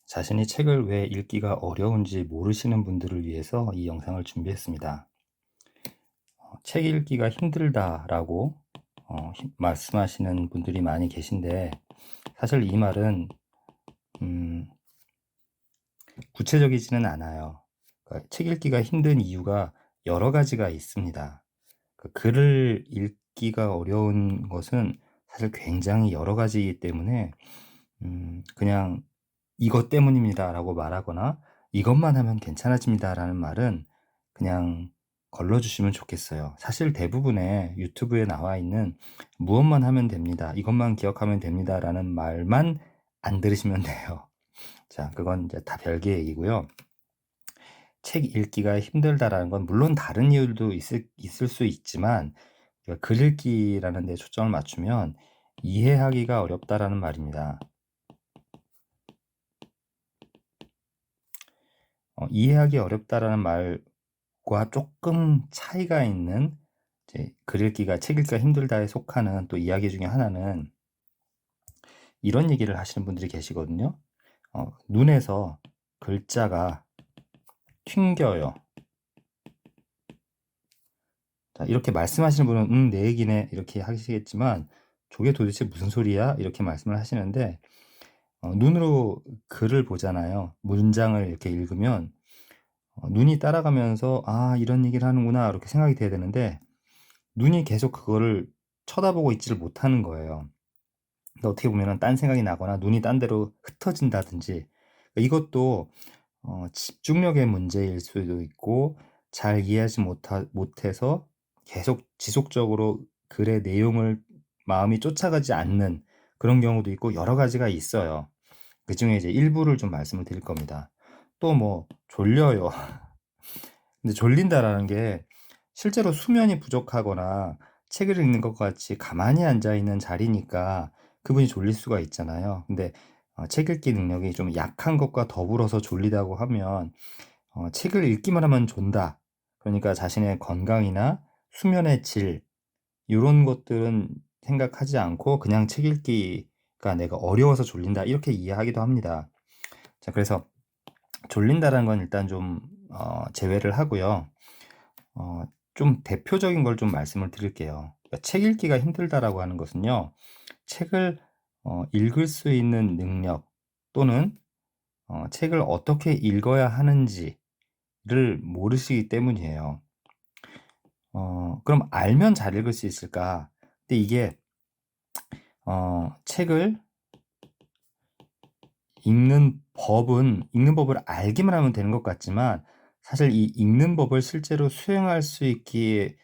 자신이 책을 왜 읽기가 어려운지 모르시는 분들을 위해서 이 영상을 준비했습니다. 책 읽기가 힘들다라고 말씀하시는 분들이 많이 계신데, 사실 이 말은 음, 구체적이지는 않아요. 그러니까 책 읽기가 힘든 이유가 여러 가지가 있습니다. 글을 읽기가 어려운 것은 사실 굉장히 여러 가지이기 때문에 그냥 "이것 때문입니다."라고 말하거나 "이것만 하면 괜찮아집니다."라는 말은 그냥 걸러 주시면 좋겠어요. 사실 대부분의 유튜브에 나와 있는 "무엇만 하면 됩니다. 이것만 기억하면 됩니다."라는 말만 안 들으시면 돼요. 자, 그건 이제 다 별개 얘기고요. 책 읽기가 힘들다라는 건 물론 다른 이유도 있을 수 있지만, 글 읽기라는 데 초점을 맞추면 이해하기가 어렵다라는 말입니다. 이해하기 어렵다라는 말과 조금 차이가 있는, 이제 글 읽기가 책 읽기가 힘들다에 속하는 또 이야기 중에 하나는 이런 얘기를 하시는 분들이 계시거든요. 눈에서 글자가 튕겨요. 자, 이렇게 말씀하시는 분은 내 얘기네 이렇게 하시겠지만, 저게 도대체 무슨 소리야? 이렇게 말씀을 하시는데, 눈으로 글을 보잖아요. 문장을 이렇게 읽으면 눈이 따라가면서 '아, 이런 얘기를 하는구나.' 이렇게 생각이 돼야 되는데, 눈이 계속 그거를 쳐다보고 있지를 못하는 거예요. 그러니까 어떻게 보면은 딴 생각이 나거나 눈이 딴 데로 흩어진다든지, 이것도 집중력의 문제일 수도 있고, 잘 이해하지 못해서 계속 지속적으로 글의 내용을 마음이 쫓아가지 않는 그런 경우도 있고, 여러 가지가 있어요. 그중에 이제 일부를 좀 말씀을 드릴 겁니다. 또 뭐 졸려요. 근데 졸린다라는 게 실제로 수면이 부족하거나 책을 읽는 것 같이 가만히 앉아 있는 자리니까 그분이 졸릴 수가 있잖아요. 근데 책 읽기 능력이 좀 약한 것과 더불어서 졸리다고 하면, 책을 읽기만 하면 존다, 그러니까 자신의 건강이나 수면의 질, 요런 것들은 생각하지 않고 그냥 책 읽기가 내가 어려워서 졸린다, 이렇게 이해하기도 합니다. 자, 그래서 졸린다라는 건 일단 좀 제외를 하고요. 어 좀 대표적인 걸 좀 말씀을 드릴게요. 그러니까 책 읽기가 힘들다라고 하는 것은요, 책을 읽을 수 있는 능력, 또는 책을 어떻게 읽어야 하는지를 모르시기 때문이에요. 그럼 알면 잘 읽을 수 있을까? 근데 이게 책을 읽는 법을 알기만 하면 되는 것 같지만, 사실 이 읽는 법을 실제로 수행할 수 있게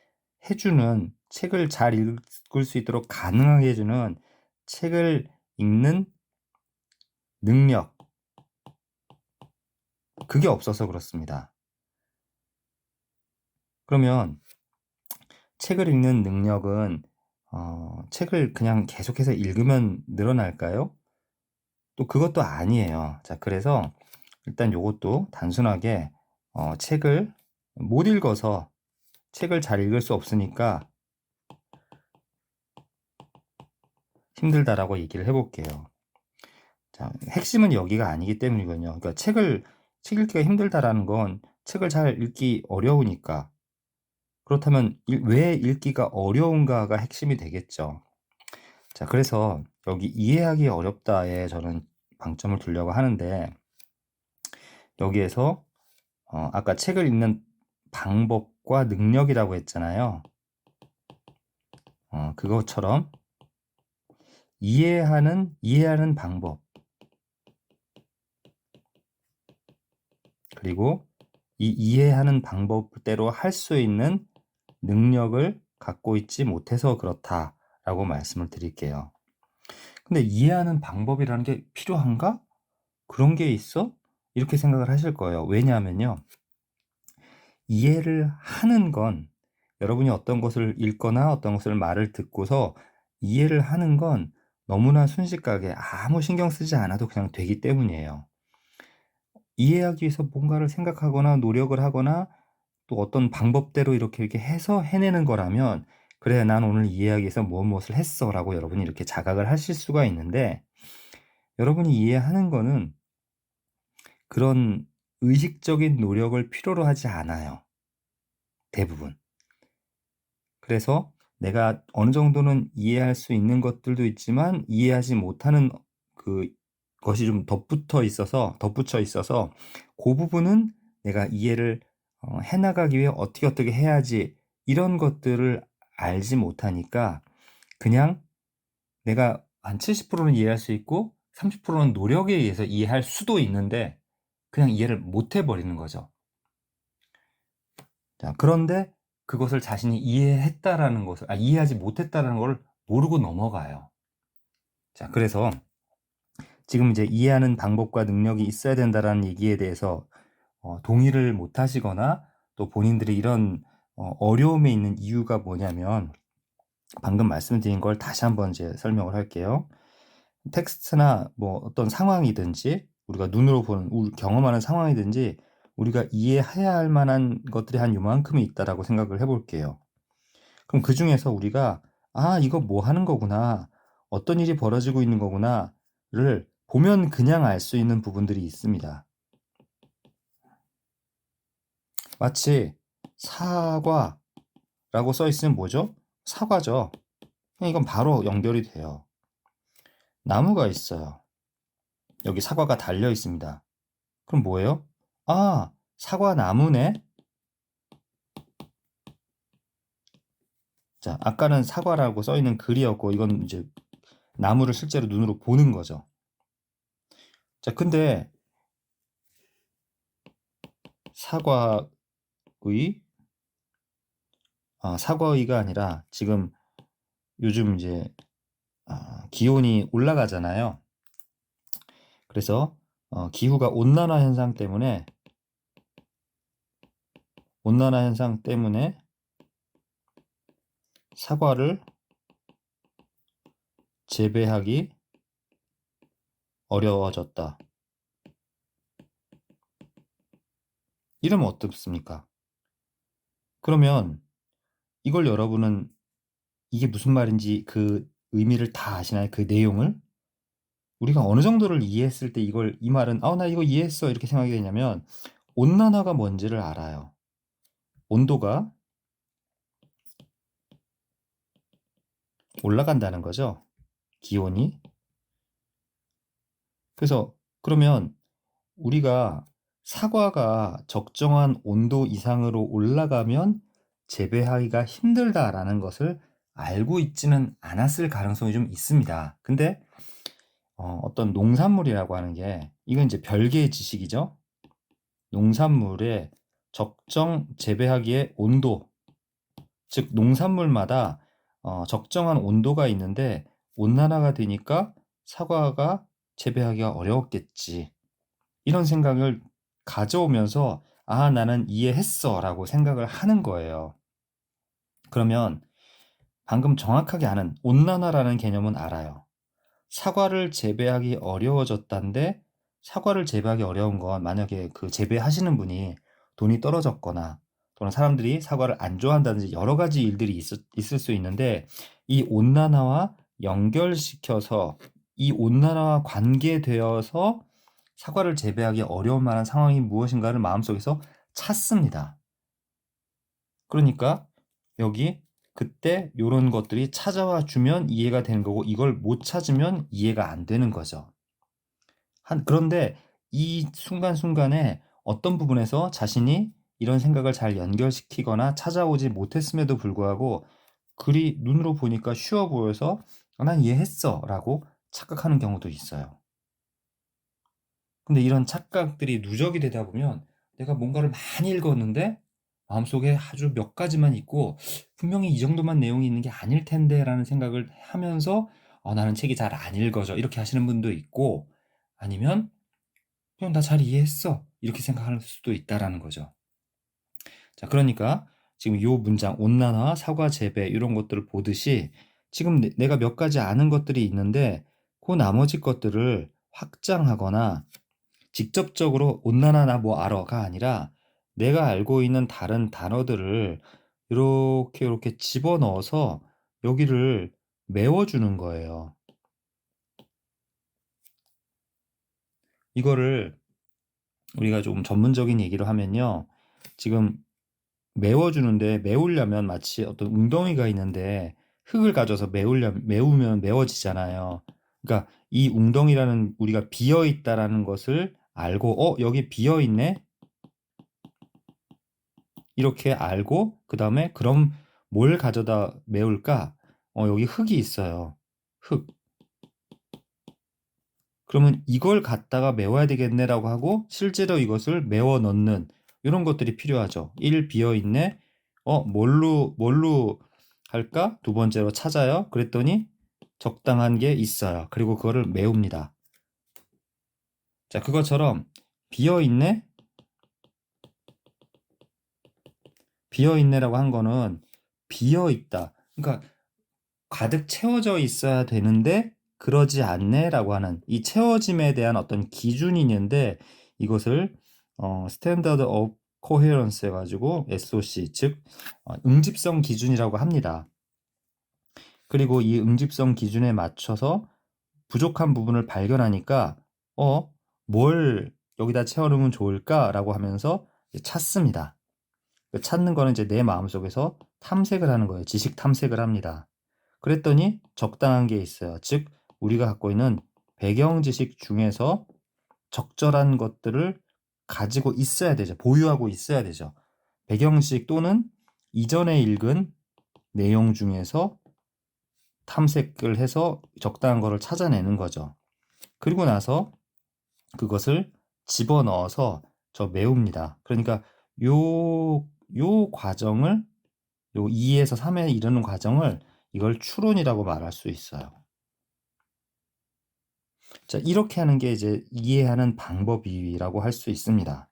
해 주는, 책을 잘 읽을 수 있도록 가능하게 해 주는 책을 읽는 능력, 그게 없어서 그렇습니다. 그러면 책을 읽는 능력은 책을 그냥 계속해서 읽으면 늘어날까요? 또 그것도 아니에요. 자, 그래서 일단 요것도 단순하게 책을 못 읽어서 책을 잘 읽을 수 없으니까 힘들다라고 얘기를 해 볼게요. 자, 핵심은 여기가 아니기 때문이거든요. 그러니까 책 읽기가 힘들다라는 건 책을 잘 읽기 어려우니까. 그렇다면 왜 읽기가 어려운가가 핵심이 되겠죠. 자, 그래서 여기 이해하기 어렵다에 저는 방점을 두려고 하는데, 여기에서 아까 책을 읽는 방법과 능력이라고 했잖아요. 그것처럼 이해하는 방법, 그리고 이 이해하는 방법대로 할 수 있는 능력을 갖고 있지 못해서 그렇다라고 말씀을 드릴게요. 근데 '이해하는 방법이라는 게 필요한가? 그런 게 있어?' 이렇게 생각을 하실 거예요. 왜냐하면요, 이해를 하는 건, 여러분이 어떤 것을 읽거나 어떤 것을 말을 듣고서 이해를 하는 건 너무나 순식간에 아무 신경 쓰지 않아도 그냥 되기 때문이에요. 이해하기 위해서 뭔가를 생각하거나 노력을 하거나 또 어떤 방법대로 이렇게 해서 해내는 거라면 '그래, 난 오늘 이해하기 위해서 무엇을 했어.'라고 여러분이 이렇게 자각을 하실 수가 있는데, 여러분이 이해하는 거는 그런 의식적인 노력을 필요로 하지 않아요. 대부분. 그래서 내가 어느 정도는 이해할 수 있는 것들도 있지만 이해하지 못하는 것이 좀 덧붙여 있어서 그 부분은 내가 이해를 해나가기 위해 어떻게 해야지 이런 것들을 알지 못하니까 그냥 내가 한 70%는 이해할 수 있고 30%는 노력에 의해서 이해할 수도 있는데 그냥 이해를 못 해버리는 거죠. 자, 그런데 그것을 자신이 이해하지 못했다라는 걸 모르고 넘어가요. 자, 그래서 지금 이제 이해하는 방법과 능력이 있어야 된다라는 얘기에 대해서 동의를 못 하시거나 또 본인들이 이런 어려움에 있는 이유가 뭐냐면 방금 말씀드린 걸 다시 한번 이제 설명을 할게요. 텍스트나 뭐 어떤 상황이든지 우리가 눈으로 보는, 경험하는 상황이든지 우리가 이해해야 할 만한 것들이 한 요만큼이 있다라고 생각을 해볼게요. 그럼 그 중에서 우리가 이거 뭐 하는 거구나, 어떤 일이 벌어지고 있는 거구나를 보면 그냥 알 수 있는 부분들이 있습니다. 마치 사과라고 써 있으면 뭐죠? 사과죠. 이건 바로 연결이 돼요. 나무가 있어요. 여기 사과가 달려 있습니다. 그럼 뭐예요? 사과 나무네. 자, 아까는 사과라고 써 있는 글이었고 이건 이제 나무를 실제로 눈으로 보는 거죠. 자, 근데 사과의가 아니라 지금 요즘 이제 기온이 올라가잖아요. 그래서 기후가 온난화 현상 때문에 사과를 재배하기 어려워졌다. 이러면 어떻습니까? 그러면 이걸 여러분은 이게 무슨 말인지 그 의미를 다 아시나요? 그 내용을? 우리가 어느 정도를 이해했을 때 이 말은 나 이거 이해했어 이렇게 생각이 되냐면 온난화가 뭔지를 알아요. 온도가 올라간다는 거죠. 기온이. 그래서 그러면 우리가 사과가 적정한 온도 이상으로 올라가면 재배하기가 힘들다라는 것을 알고 있지는 않았을 가능성이 좀 있습니다. 근데 어떤 농산물이라고 하는 게 이건 이제 별개의 지식이죠. 농산물의 적정 재배하기의 온도, 즉 농산물마다 적정한 온도가 있는데 온난화가 되니까 사과가 재배하기가 어려웠겠지. 이런 생각을 가져오면서 나는 이해했어 라고 생각을 하는 거예요. 그러면 방금 정확하게 아는 온난화라는 개념은 알아요. 사과를 재배하기 어려워졌다는데 사과를 재배하기 어려운 건 만약에 그 재배하시는 분이 돈이 떨어졌거나 또는 사람들이 사과를 안 좋아한다든지 여러 가지 일들이 있을 수 있는데 이 온난화와 연결시켜서 이 온난화와 관계되어서 사과를 재배하기 어려울 만한 상황이 무엇인가를 마음속에서 찾습니다. 그러니까 여기 그때 요런 것들이 찾아와 주면 이해가 되는 거고 이걸 못 찾으면 이해가 안 되는 거죠. 그런데 이 순간순간에 어떤 부분에서 자신이 이런 생각을 잘 연결시키거나 찾아오지 못했음에도 불구하고 글이 눈으로 보니까 쉬워 보여서 난 이해했어 라고 착각하는 경우도 있어요. 근데 이런 착각들이 누적이 되다 보면 내가 뭔가를 많이 읽었는데 마음속에 아주 몇 가지만 있고 분명히 이 정도만 내용이 있는 게 아닐 텐데 라는 생각을 하면서 나는 책이 잘 안 읽어져 이렇게 하시는 분도 있고 아니면 그냥 나 잘 이해했어 이렇게 생각할 수도 있다라는 거죠. 자, 그러니까 지금 요 문장 온난화, 사과 재배 이런 것들을 보듯이 지금 내가 몇 가지 아는 것들이 있는데 그 나머지 것들을 확장하거나 직접적으로 온난화 나 뭐 알아가 아니라 내가 알고 있는 다른 단어들을 이렇게 집어넣어서 여기를 메워주는 거예요. 이거를 우리가 좀 전문적인 얘기로 하면요. 지금 메워주는데 메우려면 마치 어떤 웅덩이가 있는데 흙을 가져서 메우면 메워지잖아요. 그러니까 이 웅덩이라는 우리가 비어 있다라는 것을 알고 여기 비어 있네. 이렇게 알고 그다음에 그럼 뭘 가져다 메울까? 여기 흙이 있어요. 흙. 그러면 이걸 갖다가 메워야 되겠네라고 하고 실제로 이것을 메워 넣는 이런 것들이 필요하죠. 1 비어 있네. 뭘로 할까? 두 번째로 찾아요. 그랬더니 적당한 게 있어요. 그리고 그거를 메웁니다. 자, 그것처럼 비어 있네. 비어 있네라고 한 거는 비어 있다. 그러니까 가득 채워져 있어야 되는데 그러지 않네라고 하는 이 채워짐에 대한 어떤 기준이 있는데 이것을 스탠다드 오브 코헤런스 해가지고 SOC 즉 응집성 기준이라고 합니다. 그리고 이 응집성 기준에 맞춰서 부족한 부분을 발견하니까 뭘 여기다 채워놓으면 좋을까라고 하면서 찾습니다. 찾는 거는 이제 내 마음속에서 탐색을 하는 거예요. 지식 탐색을 합니다. 그랬더니 적당한 게 있어요. 즉 우리가 갖고 있는 배경 지식 중에서 적절한 것들을 가지고 있어야 되죠. 보유하고 있어야 되죠. 배경 지식 또는 이전에 읽은 내용 중에서 탐색을 해서 적당한 거를 찾아내는 거죠. 그리고 나서 그것을 집어넣어서 메웁니다. 그러니까 요 과정을 요 2에서 3에 이르는 과정을 이걸 추론이라고 말할 수 있어요. 자, 이렇게 하는 게 이제 이해하는 방법이라고 할 수 있습니다.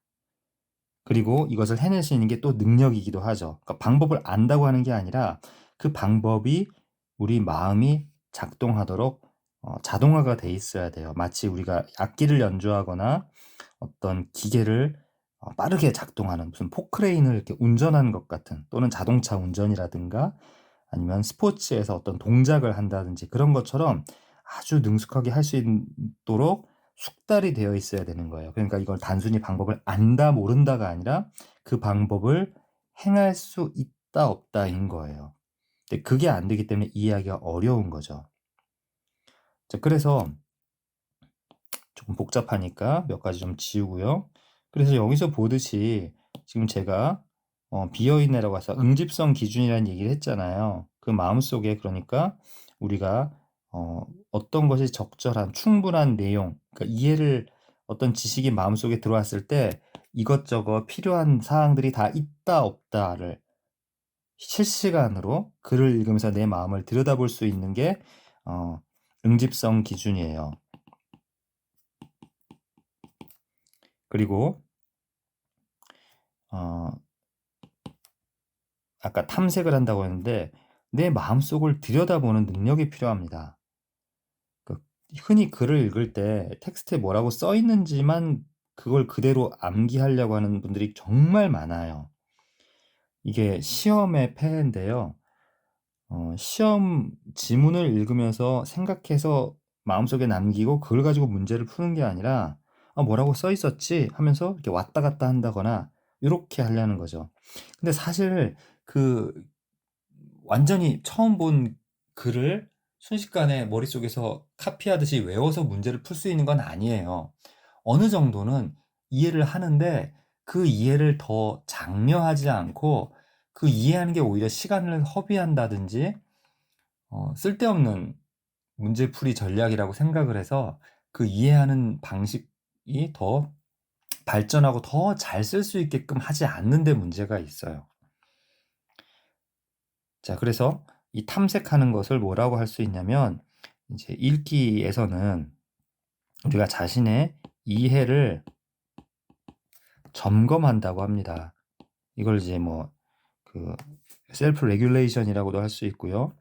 그리고 이것을 해낼 수 있는 게 또 능력이기도 하죠. 그러니까 방법을 안다고 하는 게 아니라 그 방법이 우리 마음이 작동하도록 자동화가 돼 있어야 돼요. 마치 우리가 악기를 연주하거나 어떤 기계를 빠르게 작동하는 무슨 포크레인을 이렇게 운전하는 것 같은 또는 자동차 운전이라든가 아니면 스포츠에서 어떤 동작을 한다든지 그런 것처럼 아주 능숙하게 할 수 있도록 숙달이 되어 있어야 되는 거예요. 그러니까 이걸 단순히 방법을 안다 모른다가 아니라 그 방법을 행할 수 있다 없다인 거예요. 근데 그게 안 되기 때문에 이해하기가 어려운 거죠. 자, 그래서 조금 복잡하니까 몇 가지 좀 지우고요. 그래서 여기서 보듯이 지금 제가 비어있네라고 해서 응집성 기준이라는 얘기를 했잖아요. 그 마음속에 그러니까 우리가 어떤 것이 적절한 충분한 내용, 그러니까 이해를 어떤 지식이 마음속에 들어왔을 때 이것저것 필요한 사항들이 다 있다 없다를 실시간으로 글을 읽으면서 내 마음을 들여다볼 수 있는 게 응집성 기준이에요. 그리고 아까 탐색을 한다고 했는데 내 마음속을 들여다보는 능력이 필요합니다. 흔히 글을 읽을 때 텍스트에 뭐라고 써 있는지만 그걸 그대로 암기하려고 하는 분들이 정말 많아요. 이게 시험의 폐해인데요. 시험 지문을 읽으면서 생각해서 마음속에 남기고 그걸 가지고 문제를 푸는 게 아니라 뭐라고 써 있었지 하면서 이렇게 왔다 갔다 한다거나 이렇게 하려는 거죠. 근데 사실 그 완전히 처음 본 글을 순식간에 머릿속에서 카피하듯이 외워서 문제를 풀 수 있는 건 아니에요. 어느 정도는 이해를 하는데 그 이해를 더 장려하지 않고 그 이해하는 게 오히려 시간을 허비한다든지 쓸데없는 문제풀이 전략이라고 생각을 해서 그 이해하는 방식이 더 발전하고 더 잘 쓸 수 있게끔 하지 않는 데 문제가 있어요. 자, 그래서 이 탐색하는 것을 뭐라고 할 수 있냐면 이제 읽기에서는 우리가 자신의 이해를 점검한다고 합니다. 이걸 이제 그 셀프 레귤레이션이라고도 할 수 있고요.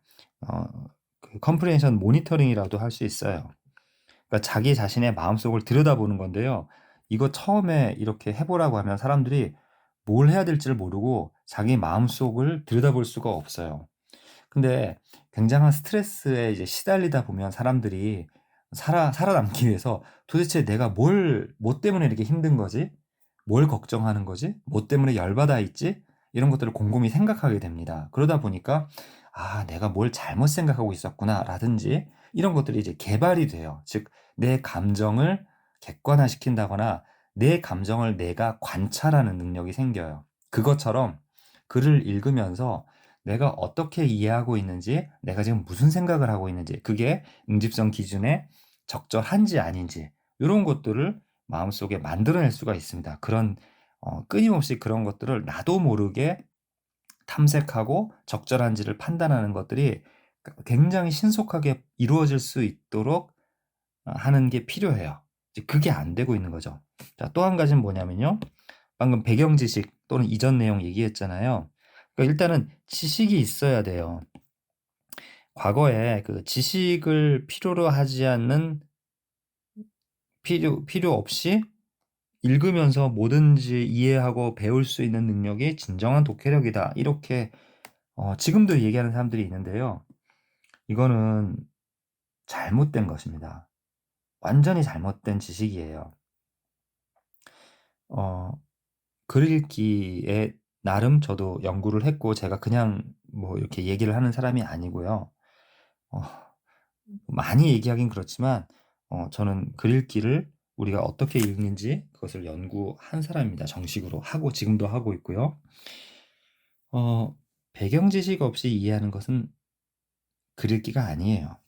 그 컴프레hen션 모니터링이라고도 할 수 있어요. 그러니까 자기 자신의 마음속을 들여다보는 건데요. 이거 처음에 이렇게 해보라고 하면 사람들이 뭘 해야 될지를 모르고 자기 마음속을 들여다볼 수가 없어요. 근데 굉장한 스트레스에 이제 시달리다 보면 사람들이 살아남기 위해서 도대체 내가 뭐 때문에 이렇게 힘든 거지? 뭘 걱정하는 거지? 뭐 때문에 열받아 있지? 이런 것들을 곰곰이 생각하게 됩니다. 그러다 보니까 아, 내가 뭘 잘못 생각하고 있었구나 라든지 이런 것들이 이제 개발이 돼요. 즉, 내 감정을 객관화시킨다거나 내 감정을 내가 관찰하는 능력이 생겨요. 그것처럼 글을 읽으면서 내가 어떻게 이해하고 있는지, 내가 지금 무슨 생각을 하고 있는지, 그게 응집성 기준에 적절한지 아닌지, 이런 것들을 마음속에 만들어낼 수가 있습니다. 그런 끊임없이 그런 것들을 나도 모르게 탐색하고 적절한지를 판단하는 것들이 굉장히 신속하게 이루어질 수 있도록 하는 게 필요해요. 그게 안 되고 있는 거죠. 자, 또 한 가지는 뭐냐면요. 방금 배경 지식 또는 이전 내용 얘기했잖아요. 그러니까 일단은 지식이 있어야 돼요. 과거에 그 지식을 필요로 하지 않는 필요 없이 읽으면서 뭐든지 이해하고 배울 수 있는 능력이 진정한 독해력이다. 이렇게 지금도 얘기하는 사람들이 있는데요. 이거는 잘못된 것입니다. 완전히 잘못된 지식이에요. 글 읽기에 나름 저도 연구를 했고 제가 그냥 뭐 이렇게 얘기를 하는 사람이 아니고요. 어, 많이 얘기하긴 그렇지만 저는 글 읽기를 우리가 어떻게 읽는지 그것을 연구한 사람입니다. 정식으로 하고 지금도 하고 있고요. 배경 지식 없이 이해하는 것은 글 읽기가 아니에요.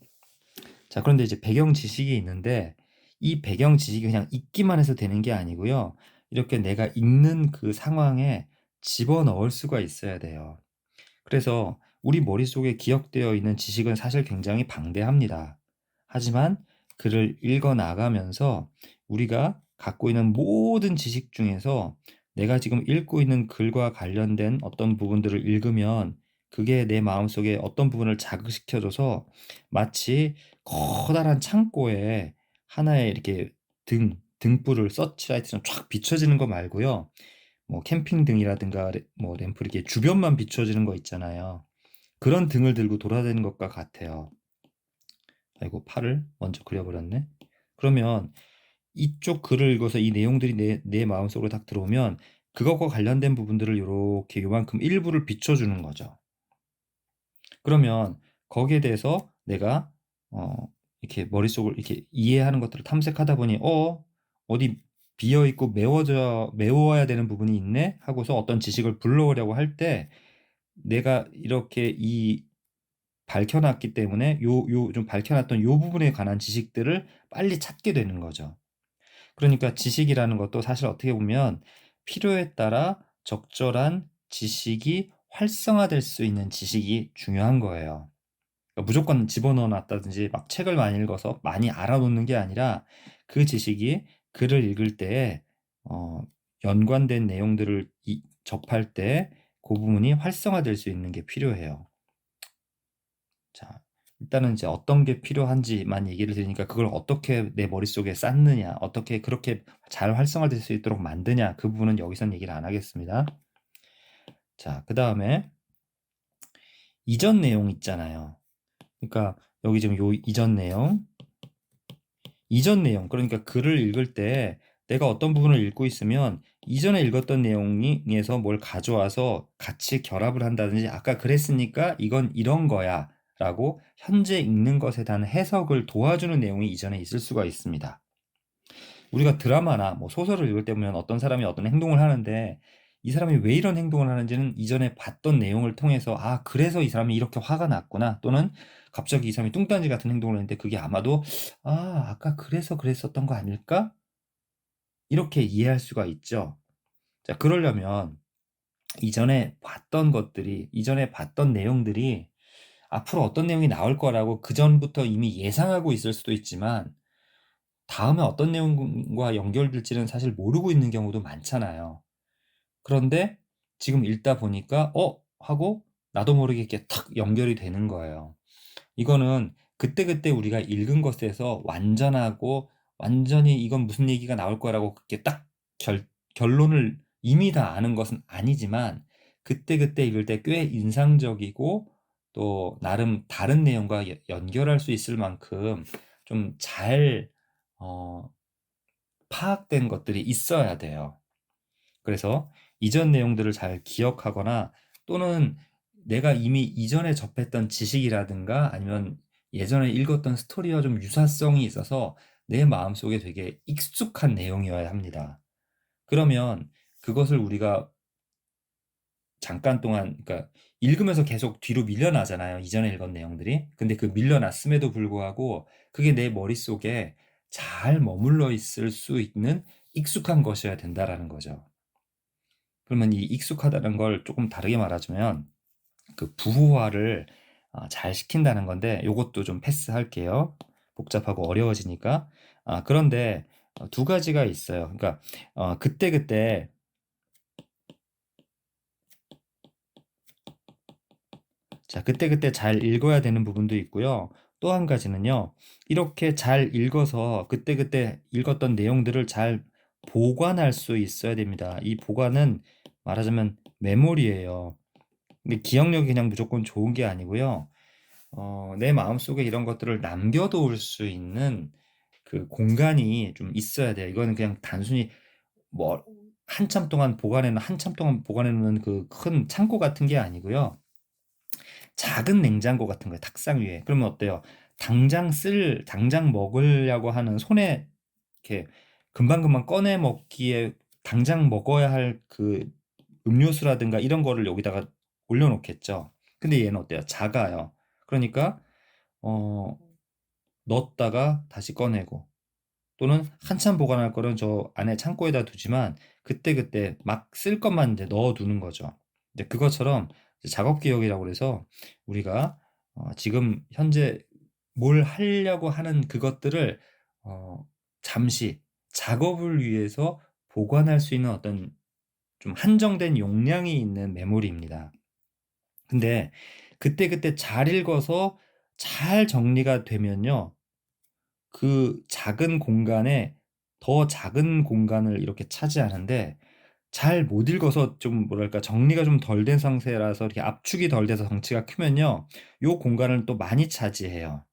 자, 그런데 이제 배경 지식이 있는데 이 배경 지식이 그냥 읽기만 해서 되는 게 아니고요. 이렇게 내가 읽는 그 상황에 집어넣을 수가 있어야 돼요. 그래서 우리 머릿속에 기억되어 있는 지식은 사실 굉장히 방대합니다. 하지만 글을 읽어 나가면서 우리가 갖고 있는 모든 지식 중에서 내가 지금 읽고 있는 글과 관련된 어떤 부분들을 읽으면 그게 내 마음속에 어떤 부분을 자극시켜줘서 마치 커다란 창고에 하나의 이렇게 등불을 서치라이트처럼 쫙 비춰지는 거 말고요. 뭐 캠핑 등이라든가 뭐 램프 이렇게 주변만 비춰지는 거 있잖아요. 그런 등을 들고 돌아다니는 것과 같아요. 아이고, 팔을 먼저 그려버렸네. 그러면 이쪽 글을 읽어서 이 내용들이 내 마음속으로 딱 들어오면 그것과 관련된 부분들을 이렇게 요만큼 일부를 비춰주는 거죠. 그러면 거기에 대해서 내가 이렇게 머릿속을 이렇게 이해하는 것들을 탐색하다 보니 어디 비어 있고 메워야 되는 부분이 있네 하고서 어떤 지식을 불러오려고 할 때 내가 이렇게 이 밝혀놨기 때문에 좀 밝혀놨던 요 부분에 관한 지식들을 빨리 찾게 되는 거죠. 그러니까 지식이라는 것도 사실 어떻게 보면 필요에 따라 적절한 지식이 활성화될 수 있는 지식이 중요한 거예요. 그러니까 무조건 집어넣어 놨다든지 막 책을 많이 읽어서 많이 알아놓는 게 아니라 그 지식이 글을 읽을 때 연관된 내용들을 접할 때 그 부분이 활성화될 수 있는 게 필요해요. 자, 일단은 이제 어떤 게 필요한지만 얘기를 드리니까 그걸 어떻게 내 머릿속에 쌓느냐, 어떻게 그렇게 잘 활성화될 수 있도록 만드냐, 그 부분은 여기선 얘기를 안 하겠습니다. 자, 그 다음에 이전 내용 있잖아요. 그러니까 여기 지금 요 이전 내용, 그러니까 글을 읽을 때 내가 어떤 부분을 읽고 있으면 이전에 읽었던 내용에서 뭘 가져와서 같이 결합을 한다든지 아까 그랬으니까 이건 이런 거야 라고 현재 읽는 것에 대한 해석을 도와주는 내용이 이전에 있을 수가 있습니다. 우리가 드라마나 뭐 소설을 읽을 때 보면 어떤 사람이 어떤 행동을 하는데 이 사람이 왜 이런 행동을 하는지는 이전에 봤던 내용을 통해서 아, 그래서 이 사람이 이렇게 화가 났구나, 또는 갑자기 이 사람이 뚱딴지 같은 행동을 했는데 그게 아마도 아, 아까 그래서 그랬었던 거 아닐까? 이렇게 이해할 수가 있죠. 자, 그러려면 이전에 봤던 내용들이 앞으로 어떤 내용이 나올 거라고 그전부터 이미 예상하고 있을 수도 있지만 다음에 어떤 내용과 연결될지는 사실 모르고 있는 경우도 많잖아요. 그런데 지금 읽다 보니까 하고 나도 모르게 이렇게 탁 연결이 되는 거예요. 이거는 그때그때 우리가 읽은 것에서 완전히 이건 무슨 얘기가 나올 거라고 그렇게 딱 결론을 이미 다 아는 것은 아니지만 그때그때 읽을 때 꽤 인상적이고 또 나름 다른 내용과 연결할 수 있을 만큼 좀 잘 파악된 것들이 있어야 돼요. 그래서 이전 내용들을 잘 기억하거나 또는 내가 이미 이전에 접했던 지식이라든가 아니면 예전에 읽었던 스토리와 좀 유사성이 있어서 내 마음속에 되게 익숙한 내용이어야 합니다. 그러면 그것을 우리가 잠깐 동안, 그러니까 읽으면서 계속 뒤로 밀려나잖아요. 이전에 읽은 내용들이. 근데 그 밀려났음에도 불구하고 그게 내 머릿속에 잘 머물러 있을 수 있는 익숙한 것이어야 된다라는 거죠. 그러면 이 익숙하다는 걸 조금 다르게 말하자면 그 부호화를 잘 시킨다는 건데, 요것도 좀 패스할게요. 복잡하고 어려워지니까. 그런데 두 가지가 있어요. 그러니까 그때그때 그때그때 잘 읽어야 되는 부분도 있고요. 또 한 가지는요. 이렇게 잘 읽어서 그때그때 읽었던 내용들을 잘 보관할 수 있어야 됩니다. 이 보관은 말하자면 메모리예요. 근데 기억력이 그냥 무조건 좋은 게 아니고요. 내 마음속에 이런 것들을 남겨놓을 수 있는 그 공간이 좀 있어야 돼요. 이거는 그냥 단순히 뭐 한참 동안 보관해 놓는 그 큰 창고 같은 게 아니고요. 작은 냉장고 같은 거예요. 탁상 위에. 그러면 어때요? 당장 먹으려고 하는 손에 이렇게 금방금방 꺼내 먹기에 당장 먹어야 할 그 음료수라든가 이런 거를 여기다가 올려놓겠죠. 근데 얘는 어때요? 작아요. 그러니까 어, 넣었다가 다시 꺼내고 또는 한참 보관할 거는 저 안에 창고에다 두지만 그때그때 막 쓸 것만 이제 넣어두는 거죠. 이제 그것처럼 이제 작업 기억이라고 그래서 우리가 지금 현재 뭘 하려고 하는 그것들을 잠시 작업을 위해서 보관할 수 있는 어떤 좀 한정된 용량이 있는 메모리입니다. 근데 그때그때 잘 읽어서 잘 정리가 되면요. 그 작은 공간에 더 작은 공간을 이렇게 차지하는데, 잘 못 읽어서 좀 뭐랄까 정리가 좀 덜 된 상태라서 이렇게 압축이 덜 돼서 덩치가 크면요. 요 공간을 또 많이 차지해요.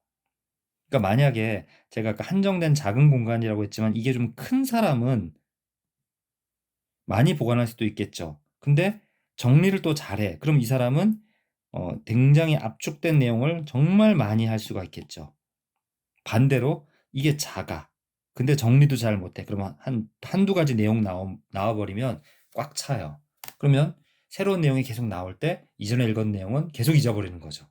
그러니까 만약에 제가 아까 한정된 작은 공간이라고 했지만 이게 좀 큰 사람은 많이 보관할 수도 있겠죠. 근데 정리를 또 잘해. 그럼 이 사람은 굉장히 압축된 내용을 정말 많이 할 수가 있겠죠. 반대로 이게 작아. 근데 정리도 잘 못해. 그러면 한두 가지 내용 나와버리면 꽉 차요. 그러면 새로운 내용이 계속 나올 때 이전에 읽은 내용은 계속 잊어버리는 거죠.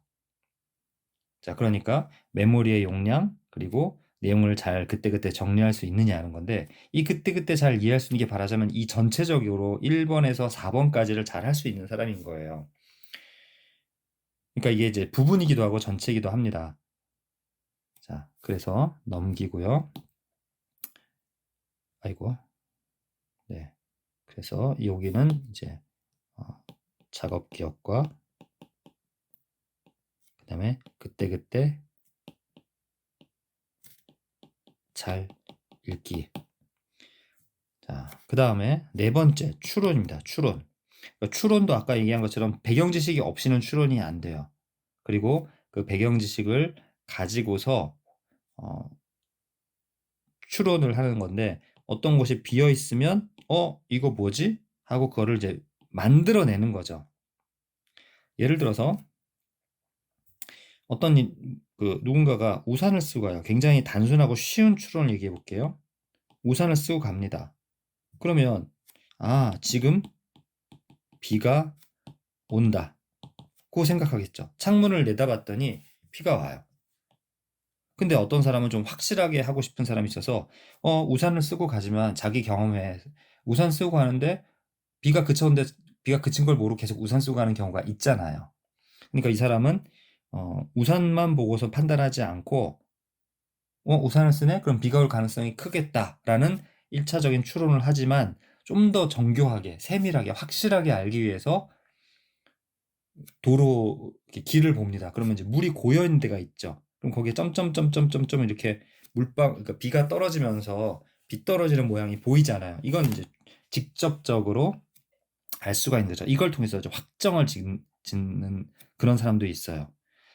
자, 그러니까 메모리의 용량, 그리고 내용을 잘 그때그때 정리할 수 있느냐는 건데, 이 그때그때 잘 이해할 수 있는 게 말하자면 이 전체적으로 1번에서 4번까지를 잘 할 수 있는 사람인 거예요. 그러니까 이게 이제 부분이기도 하고 전체이기도 합니다. 자, 그래서 넘기고요. 아이고. 네. 그래서 여기는 이제 작업 기억과 그다음에 그때그때 잘 읽기. 자, 그다음에 네 번째 추론입니다. 추론. 그러니까 추론도 아까 얘기한 것처럼 배경 지식이 없이는 추론이 안 돼요. 그리고 그 배경 지식을 가지고서 어, 추론을 하는 건데, 어떤 곳이 비어 있으면 이거 뭐지? 하고 그거를 이제 만들어내는 거죠. 예를 들어서 누군가가 우산을 쓰고 가요. 굉장히 단순하고 쉬운 추론을 얘기해 볼게요. 우산을 쓰고 갑니다. 그러면 지금 비가 온다 고 생각하겠죠. 창문을 내다봤더니 비가 와요. 근데 어떤 사람은 좀 확실하게 하고 싶은 사람이 있어서 우산을 쓰고 가지만 자기 경험에 우산 쓰고 가는데 비가 그쳤는데 비가 그친 걸 모르고 계속 우산 쓰고 가는 경우가 있잖아요. 그러니까 이 사람은 우산만 보고서 판단하지 않고 우산을 쓰네? 그럼 비가 올 가능성이 크겠다라는 1차적인 추론을 하지만 좀 더 정교하게, 세밀하게, 확실하게 알기 위해서 도로 이렇게 길을 봅니다. 그러면 이제 물이 고여 있는 데가 있죠. 그럼 거기에 점점점점점점 이렇게 그러니까 비가 떨어지면서 비 떨어지는 모양이 보이잖아요. 이건 이제 직접적으로 알 수가 있는 거죠. 이걸 통해서 이제 확정을 짓는 그런 사람도 있어요.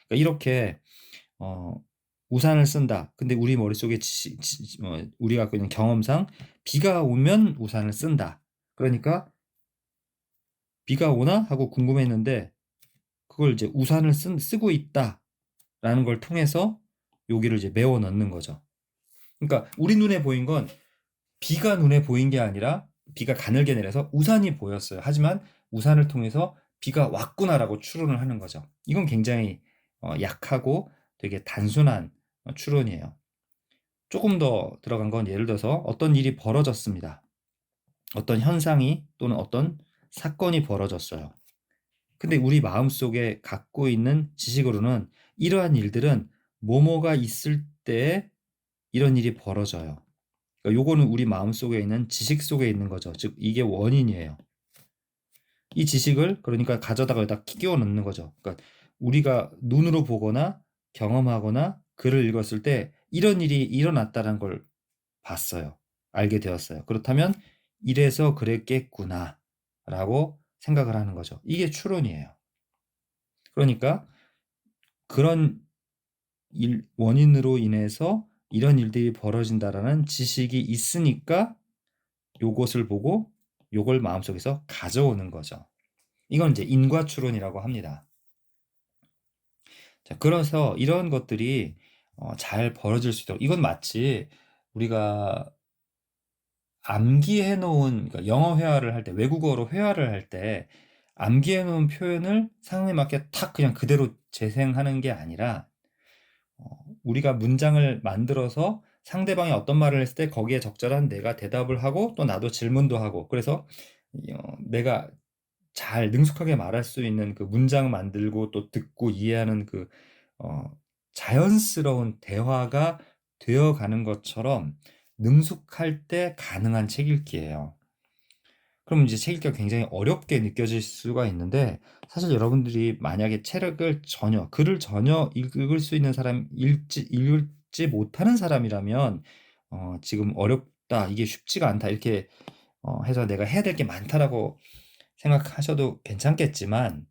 그러니까 이렇게 어, 우산을 쓴다. 근데 우리 머릿속에 우리가 갖고 있는 경험상 비가 오면 우산을 쓴다. 그러니까 비가 오나 하고 궁금했는데 그걸 이제 우산을 쓰고 있다라는 걸 통해서 여기를 이제 메워 넣는 거죠. 그러니까 우리 눈에 보인 건 비가 눈에 보인 게 아니라 비가 가늘게 내려서 우산이 보였어요. 하지만 우산을 통해서 비가 왔구나라고 추론을 하는 거죠. 이건 굉장히 약하고 되게 단순한 추론이에요. 조금 더 들어간 건 예를 들어서 어떤 일이 벌어졌습니다. 어떤 현상이 또는 어떤 사건이 벌어졌어요. 근데 우리 마음속에 갖고 있는 지식으로는 이러한 일들은 뭐뭐가 있을 때 이런 일이 벌어져요. 그러니까 요거는 우리 마음속에 있는 지식 속에 있는 거죠. 즉 이게 원인이에요. 이 지식을 그러니까 가져다가 여기다 끼워 넣는 거죠. 그러니까 우리가 눈으로 보거나 경험하거나 글을 읽었을 때 이런 일이 일어났다는 걸 봤어요. 알게 되었어요. 그렇다면 이래서 그랬겠구나라고 생각을 하는 거죠. 이게 추론이에요. 그러니까 그런 원인으로 인해서 이런 일들이 벌어진다라는 지식이 있으니까 요것을 보고 요걸 마음속에서 가져오는 거죠. 이건 이제 인과추론이라고 합니다. 자, 그래서 이런 것들이 잘 벌어질 수 있도록 이건 마치 우리가 암기해 놓은 그러니까 영어 회화를 할 때 외국어로 회화를 할 때 암기해 놓은 표현을 상황에 맞게 탁 그냥 그대로 재생하는 게 아니라 우리가 문장을 만들어서 상대방이 어떤 말을 했을 때 거기에 적절한 내가 대답을 하고 또 나도 질문도 하고 그래서 내가 잘 능숙하게 말할 수 있는 그 문장 만들고 또 듣고 이해하는 그 어, 자연스러운 대화가 되어가는 것처럼 능숙할 때 가능한 책 읽기예요. 그럼 이제 책 읽기가 굉장히 어렵게 느껴질 수가 있는데 사실 여러분들이 만약에 글을 전혀 읽을 수 있는 사람, 읽지 못하는 사람이라면 지금 어렵다, 이게 쉽지가 않다 이렇게 해서 내가 해야 될 게 많다라고 생각하셔도 괜찮겠지만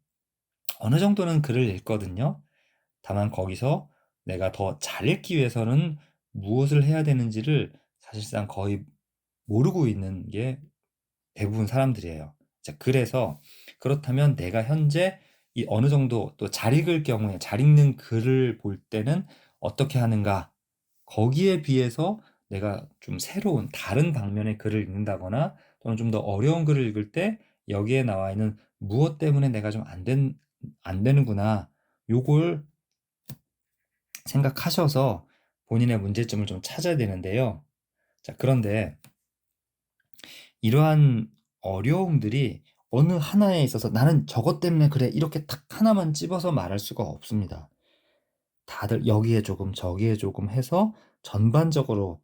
어느 정도는 글을 읽거든요. 다만 거기서 내가 더 잘 읽기 위해서는 무엇을 해야 되는지를 사실상 거의 모르고 있는 게 대부분 사람들이에요. 자, 그래서 그렇다면 내가 현재 이 어느 정도 또 잘 읽을 경우에 잘 읽는 글을 볼 때는 어떻게 하는가? 거기에 비해서 내가 좀 새로운 다른 방면의 글을 읽는다거나 또는 좀 더 어려운 글을 읽을 때 여기에 나와 있는 무엇 때문에 내가 좀 안 되는구나. 요걸 생각하셔서 본인의 문제점을 좀 찾아야 되는데요. 자, 그런데 이러한 어려움들이 어느 하나에 있어서 나는 저것 때문에 그래 이렇게 딱 하나만 찝어서 말할 수가 없습니다. 다들 여기에 조금 저기에 조금 해서 전반적으로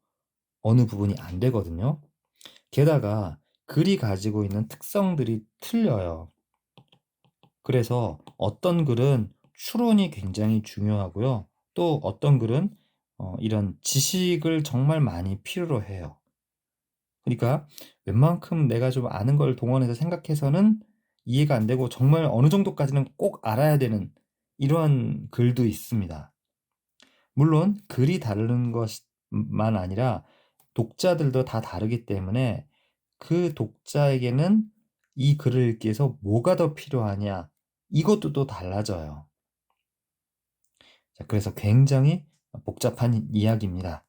어느 부분이 안 되거든요. 게다가 글이 가지고 있는 특성들이 틀려요. 그래서 어떤 글은 추론이 굉장히 중요하고요. 또 어떤 글은 이런 지식을 정말 많이 필요로 해요. 그러니까 웬만큼 내가 좀 아는 걸 동원해서 생각해서는 이해가 안 되고 정말 어느 정도까지는 꼭 알아야 되는 이러한 글도 있습니다. 물론 글이 다른 것만 아니라 독자들도 다 다르기 때문에 그 독자에게는 이 글을 읽기 위해서 뭐가 더 필요하냐 이것도 또 달라져요. 자, 그래서 굉장히 복잡한 이야기입니다.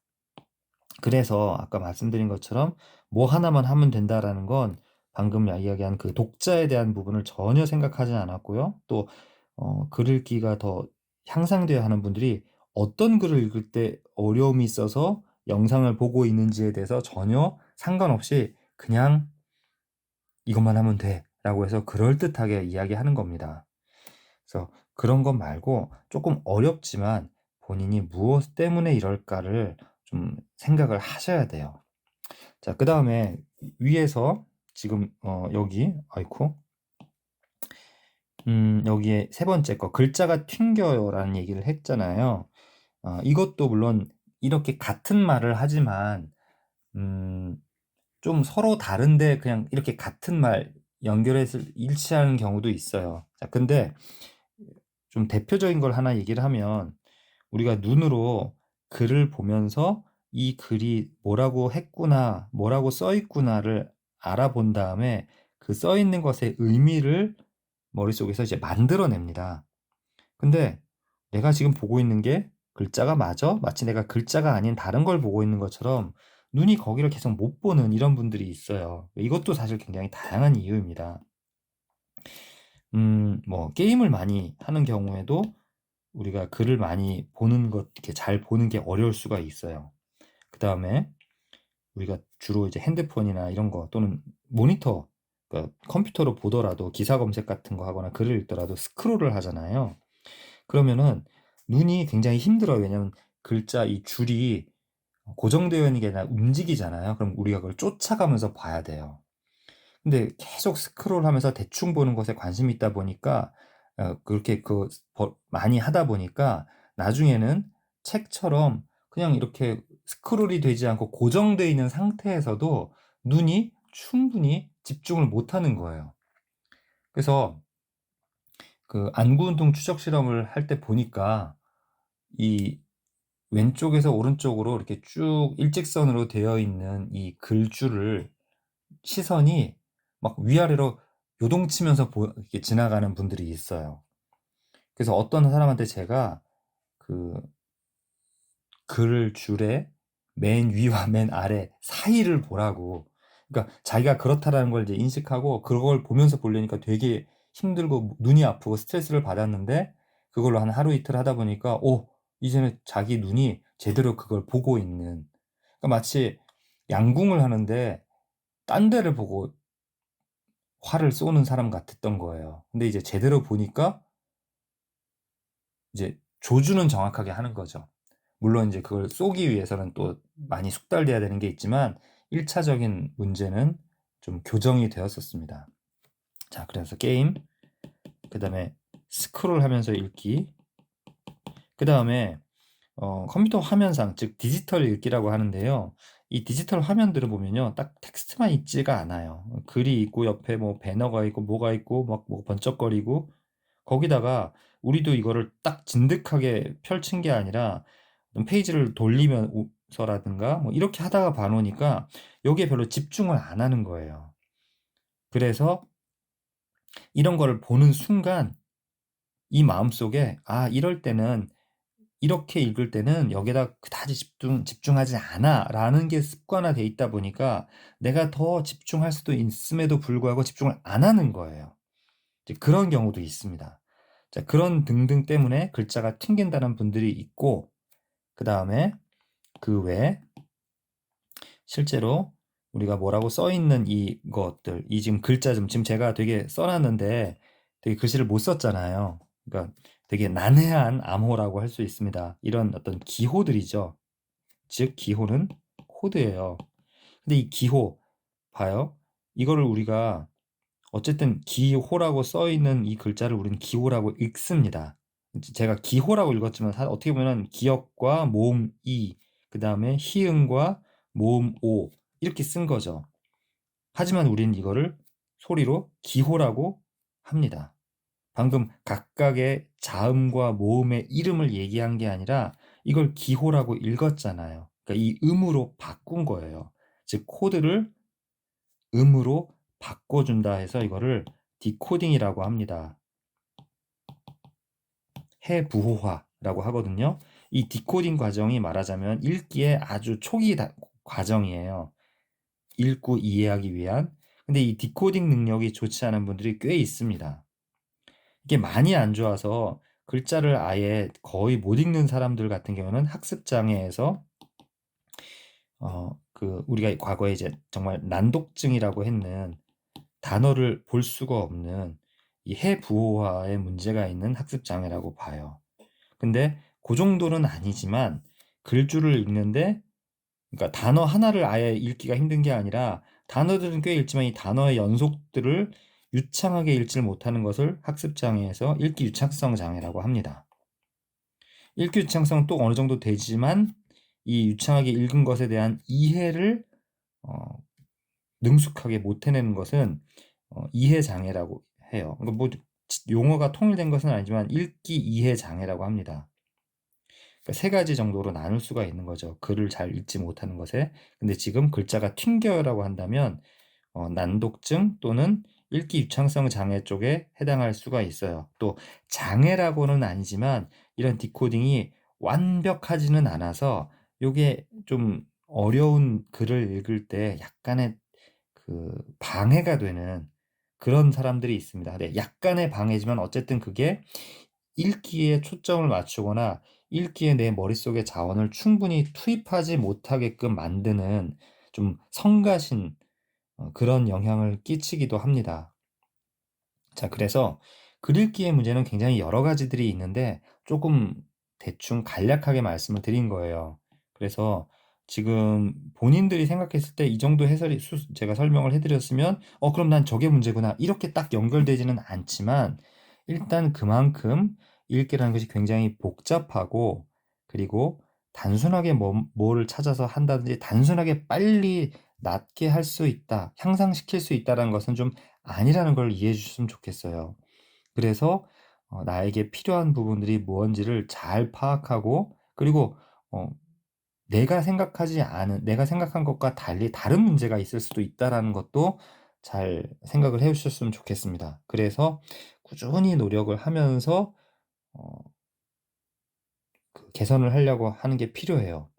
그래서 아까 말씀드린 것처럼 뭐 하나만 하면 된다라는 건 방금 이야기한 그 독자에 대한 부분을 전혀 생각하지 않았고요. 또 글 읽기가 더 향상돼야 하는 분들이 어떤 글을 읽을 때 어려움이 있어서 영상을 보고 있는지에 대해서 전혀 상관없이 그냥 이것만 하면 돼라고 해서 그럴듯하게 이야기하는 겁니다. 그래서 그런 것 말고 조금 어렵지만 본인이 무엇 때문에 이럴까를 좀 생각을 하셔야 돼요. 자, 그 다음에 위에서 지금 여기 아이쿠 여기에 세 번째 거 글자가 튕겨요라는 얘기를 했잖아요. 이것도 물론 이렇게 같은 말을 하지만 좀 서로 다른데 그냥 이렇게 같은 말 연결해서 일치하는 경우도 있어요. 자, 근데 좀 대표적인 걸 하나 얘기를 하면 우리가 눈으로 글을 보면서 이 글이 뭐라고 했구나, 뭐라고 써 있구나를 알아본 다음에 그 써 있는 것의 의미를 머릿속에서 이제 만들어냅니다. 근데 내가 지금 보고 있는 게 글자가 맞아? 마치 내가 글자가 아닌 다른 걸 보고 있는 것처럼 눈이 거기를 계속 못 보는 이런 분들이 있어요. 이것도 사실 굉장히 다양한 이유입니다. 뭐 게임을 많이 하는 경우에도 우리가 글을 많이 보는 것, 이렇게 잘 보는 게 어려울 수가 있어요. 그 다음에 우리가 주로 이제 핸드폰이나 이런 거 또는 모니터, 그러니까 컴퓨터로 보더라도 기사 검색 같은 거 하거나 글을 읽더라도 스크롤을 하잖아요. 그러면은 눈이 굉장히 힘들어요. 왜냐면 글자 이 줄이 고정되어 있는 게 아니라 움직이잖아요. 그럼 우리가 그걸 쫓아가면서 봐야 돼요. 근데 계속 스크롤하면서 대충 보는 것에 관심이 있다 보니까 그렇게 많이 하다 보니까 나중에는 책처럼 그냥 이렇게 스크롤이 되지 않고 고정되어 있는 상태에서도 눈이 충분히 집중을 못하는 거예요. 그래서 그 안구운동 추적 실험을 할 때 보니까 이 왼쪽에서 오른쪽으로 이렇게 쭉 일직선으로 되어 있는 이 글줄을 시선이 막 위아래로 요동치면서 이렇게 지나가는 분들이 있어요. 그래서 어떤 사람한테 제가 그 글 줄의 맨 위와 맨 아래 사이를 보라고, 그러니까 자기가 그렇다라는 걸 이제 인식하고 그걸 보면서 보려니까 되게 힘들고 눈이 아프고 스트레스를 받았는데 그걸로 한 하루 이틀 하다 보니까 이제는 자기 눈이 제대로 그걸 보고 있는, 그러니까 마치 양궁을 하는데 딴 데를 보고 활을 쏘는 사람 같았던 거예요. 근데 이제 제대로 보니까 이제 조준은 정확하게 하는 거죠. 물론 이제 그걸 쏘기 위해서는 또 많이 숙달돼야 되는 게 있지만 1차적인 문제는 좀 교정이 되었었습니다. 자, 그래서 게임, 그 다음에 스크롤 하면서 읽기, 그 다음에 컴퓨터 화면상, 즉 디지털 읽기라고 하는데요. 이 디지털 화면들을 보면요, 딱 텍스트만 있지가 않아요. 글이 있고 옆에 뭐 배너가 있고 뭐가 있고 막 뭐 번쩍거리고, 거기다가 우리도 이거를 딱 진득하게 펼친 게 아니라 페이지를 돌리면서라든가 뭐 이렇게 하다가 봐놓으니까 여기에 별로 집중을 안 하는 거예요. 그래서 이런 거를 보는 순간 이 마음속에 이럴 때는, 이렇게 읽을 때는 여기에다 그다지 집중하지 않아라는 게 습관화돼 있다 보니까 내가 더 집중할 수도 있음에도 불구하고 집중을 안 하는 거예요. 이제 그런 경우도 있습니다. 자, 그런 등등 때문에 글자가 튕긴다는 분들이 있고, 그 다음에 그 외에 실제로 우리가 뭐라고 써 있는 이것들, 이 지금 글자 지금 제가 되게 써놨는데 되게 글씨를 못 썼잖아요. 그러니까 되게 난해한 암호라고 할 수 있습니다. 이런 어떤 기호들이죠. 즉 기호는 코드예요. 근데 이 기호 봐요. 이거를 우리가 어쨌든 기호라고 써 있는 이 글자를 우리는 기호라고 읽습니다. 제가 기호라고 읽었지만 어떻게 보면 기역과 모음 이, 그 다음에 히읗과 모음 오 이렇게 쓴 거죠. 하지만 우리는 이거를 소리로 기호라고 합니다. 방금 각각의 자음과 모음의 이름을 얘기한 게 아니라 이걸 기호라고 읽었잖아요. 그러니까 이 음으로 바꾼 거예요. 즉 코드를 음으로 바꿔준다 해서 이거를 디코딩이라고 합니다. 해부호화라고 하거든요. 이 디코딩 과정이 말하자면 읽기의 아주 초기 과정이에요. 읽고 이해하기 위한. 근데 이 디코딩 능력이 좋지 않은 분들이 꽤 있습니다. 이게 많이 안 좋아서 글자를 아예 거의 못 읽는 사람들 같은 경우는 학습 장애에서 우리가 과거에 이제 정말 난독증이라고 했는 단어를 볼 수가 없는 이 해부호화에 문제가 있는 학습 장애라고 봐요. 근데 그 정도는 아니지만 글줄을 읽는데, 그러니까 단어 하나를 아예 읽기가 힘든 게 아니라 단어들은 꽤 읽지만 이 단어의 연속들을 유창하게 읽지를 못하는 것을 학습 장애에서 읽기 유창성 장애라고 합니다. 읽기 유창성은 또 어느 정도 되지만 이 유창하게 읽은 것에 대한 이해를 능숙하게 못 해내는 것은 이해 장애라고 해요. 그러니까 뭐 용어가 통일된 것은 아니지만 읽기 이해 장애라고 합니다. 그러니까 세 가지 정도로 나눌 수가 있는 거죠. 글을 잘 읽지 못하는 것에. 근데 지금 글자가 튕겨요라고 한다면 난독증 또는 읽기 유창성 장애 쪽에 해당할 수가 있어요. 또 장애라고는 아니지만 이런 디코딩이 완벽하지는 않아서 요게 좀 어려운 글을 읽을 때 약간의 그 방해가 되는 그런 사람들이 있습니다. 네, 약간의 방해지만 어쨌든 그게 읽기에 초점을 맞추거나 읽기에 내 머릿속의 자원을 충분히 투입하지 못하게끔 만드는 좀 성가신 그런 영향을 끼치기도 합니다. 자, 그래서 글 읽기의 문제는 굉장히 여러 가지들이 있는데 조금 대충 간략하게 말씀을 드린 거예요. 그래서 지금 본인들이 생각했을 때 이 정도 해설이 제가 설명을 해드렸으면 그럼 난 저게 문제구나 이렇게 딱 연결되지는 않지만 일단 그만큼 읽기라는 것이 굉장히 복잡하고 그리고 단순하게 뭐를 찾아서 한다든지 단순하게 빨리 낫게 할 수 있다, 향상시킬 수 있다는 것은 좀 아니라는 걸 이해해 주셨으면 좋겠어요. 그래서 나에게 필요한 부분들이 무언지를 잘 파악하고 그리고 어, 내가 생각한 것과 달리 다른 문제가 있을 수도 있다라는 것도 잘 생각을 해 주셨으면 좋겠습니다. 그래서 꾸준히 노력을 하면서 어, 그 개선을 하려고 하는 게 필요해요.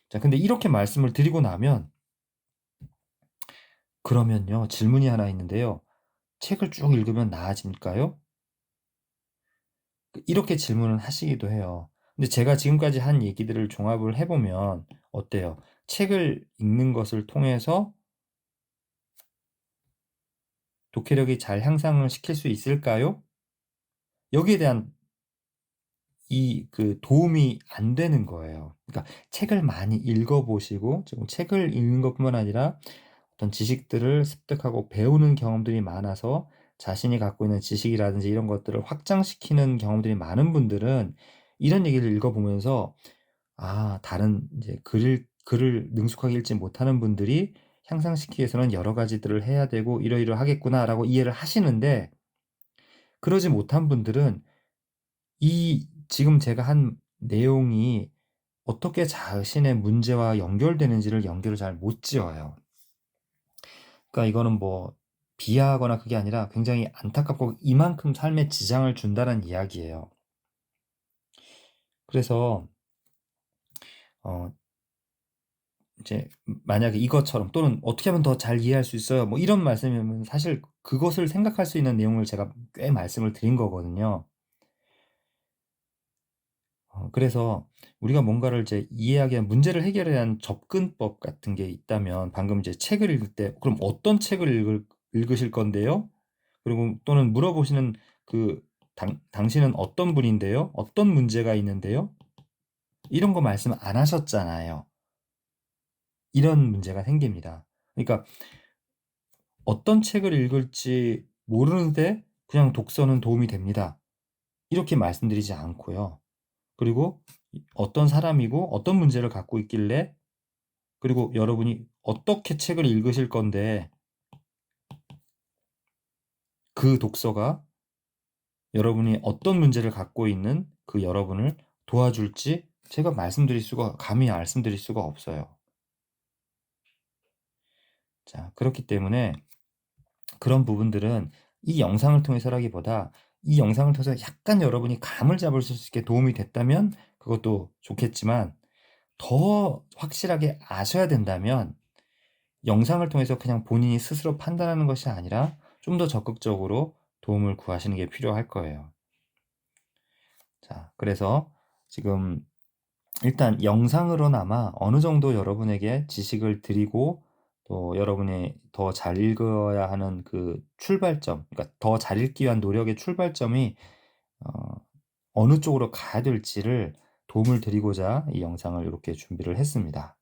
자, 근데 이렇게 말씀을 드리고 나면 그러면요, 질문이 하나 있는데요. 책을 쭉 읽으면 나아질까요? 이렇게 질문을 하시기도 해요. 근데 제가 지금까지 한 얘기들을 종합을 해보면 어때요? 책을 읽는 것을 통해서 독해력이 잘 향상을 시킬 수 있을까요? 여기에 대한 그 도움이 안 되는 거예요. 그러니까 책을 많이 읽어보시고 지금 책을 읽는 것뿐만 아니라 어떤 지식들을 습득하고 배우는 경험들이 많아서 자신이 갖고 있는 지식이라든지 이런 것들을 확장시키는 경험들이 많은 분들은 이런 얘기를 읽어보면서 다른 이제 글을 능숙하게 읽지 못하는 분들이 향상시키기 위해서는 여러 가지들을 해야 되고 이러이러하겠구나라고 이해를 하시는데 그러지 못한 분들은 이 지금 제가 한 내용이 어떻게 자신의 문제와 연결되는지를 연결을 잘 못 지어요. 그러니까 이거는 뭐 비하하거나 그게 아니라 굉장히 안타깝고 이만큼 삶에 지장을 준다는 이야기예요. 그래서 어 이제 만약에 이것처럼 또는 어떻게 하면 더 잘 이해할 수 있어요? 뭐 이런 말씀이면 사실 그것을 생각할 수 있는 내용을 제가 꽤 말씀을 드린 거거든요. 그래서 우리가 뭔가를 이제 이해하기 위한 문제를 해결에 대한 접근법 같은 게 있다면 방금 이제 책을 읽을 때 그럼 어떤 책을 읽으실 건데요? 그리고 또는 물어보시는 그 당신은 어떤 분인데요? 어떤 문제가 있는데요? 이런 거 말씀 안 하셨잖아요. 이런 문제가 생깁니다. 그러니까 어떤 책을 읽을지 모르는데 그냥 독서는 도움이 됩니다. 이렇게 말씀드리지 않고요. 그리고 어떤 사람이고 어떤 문제를 갖고 있길래 그리고 여러분이 어떻게 책을 읽으실 건데 그 독서가 여러분이 어떤 문제를 갖고 있는 그 여러분을 도와줄지 제가 감히 말씀드릴 수가 없어요. 자, 그렇기 때문에 그런 부분들은 이 영상을 통해서라기보다 이 영상을 통해서 약간 여러분이 감을 잡을 수 있게 도움이 됐다면 그것도 좋겠지만 더 확실하게 아셔야 된다면 영상을 통해서 그냥 본인이 스스로 판단하는 것이 아니라 좀 더 적극적으로 도움을 구하시는 게 필요할 거예요. 자, 그래서 지금 일단 영상으로나마 어느 정도 여러분에게 지식을 드리고 또 여러분이 더 잘 읽어야 하는 그 출발점, 그러니까 더 잘 읽기 위한 노력의 출발점이 어, 어느 쪽으로 가야 될지를 도움을 드리고자 이 영상을 이렇게 준비를 했습니다.